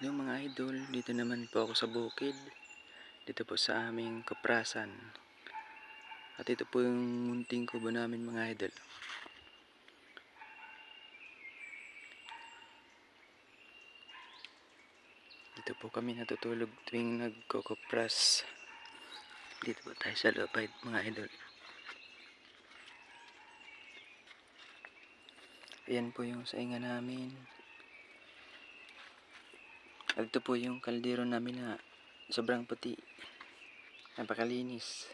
Hello mga idol, dito naman po ako sa bukid. Dito po sa aming kaprasan. At ito po yung munting kubo namin mga idol. Dito po kami natutulog tuwing nagkukupras. Dito po tayo sa loob mga idol. Ayan po yung sainga namin. At ito po yung kaldero namin na sobrang puti. Napakalinis.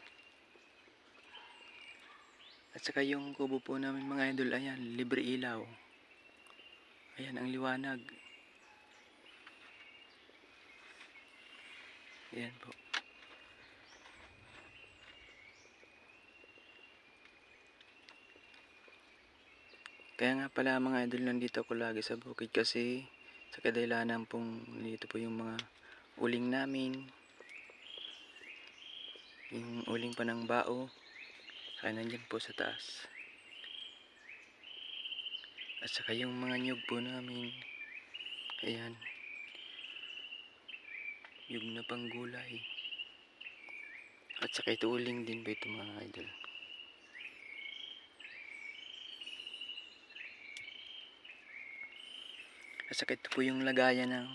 At saka yung kubo po namin mga idol, ayan, libre ilaw. Ayan ang liwanag. Ayan po. Kaya nga pala mga idol, nandito ako lagi sa bukid kasi sa kadahilanan pong dito po yung mga uling namin. Yung uling pa ng bao. Kaya nandyan po sa taas. At saka yung mga nyug po namin. Ayan. Nyug na panggulay. At saka ito uling din po ito mga idol. At saka ito po yung lagayan ng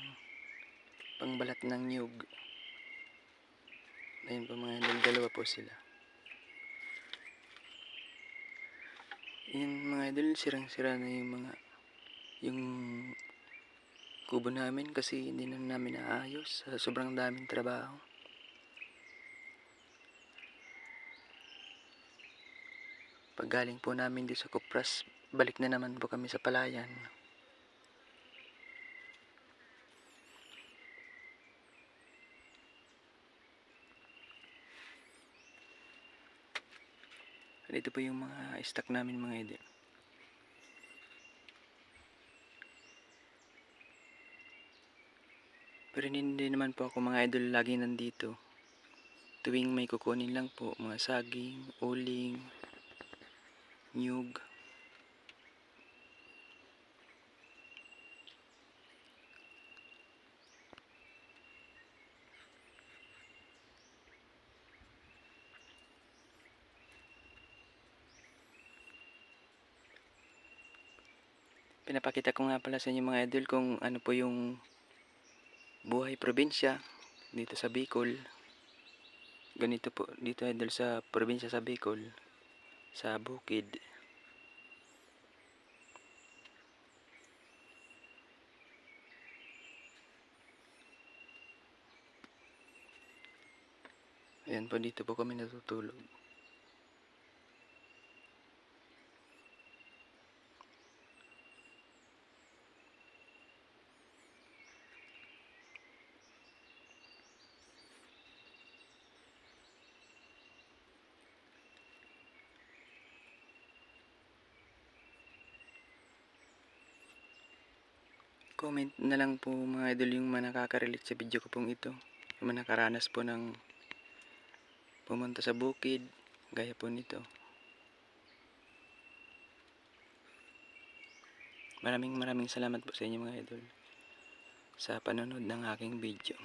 pangbalat ng nyug. Ayun po mga idol, dalawa po sila. Yun mga idol, sirang-sira na yung kubo namin kasi hindi na namin naayos sa sobrang daming trabaho. Pag galing po namin dito sa kupras, balik na naman po kami sa palayan. Dito po yung mga stock namin mga idol. Pero hindi naman po ako mga idol lagi nandito. Tuwing may kukunin lang po, mga saging, uling, nyug. Pinapakita ko nga pala sa inyo mga idol kung ano po yung buhay probinsya dito sa Bicol. Ganito po dito idol sa probinsya sa Bicol, sa bukid. Ayan po, dito po kami natutulog. Comment na lang po mga idol yung mga nakaka-relate sa video ko pong ito. Yung mga nakaranas po ng pumunta sa bukid, gaya po nito. Maraming salamat po sa inyo mga idol sa panonood ng aking video.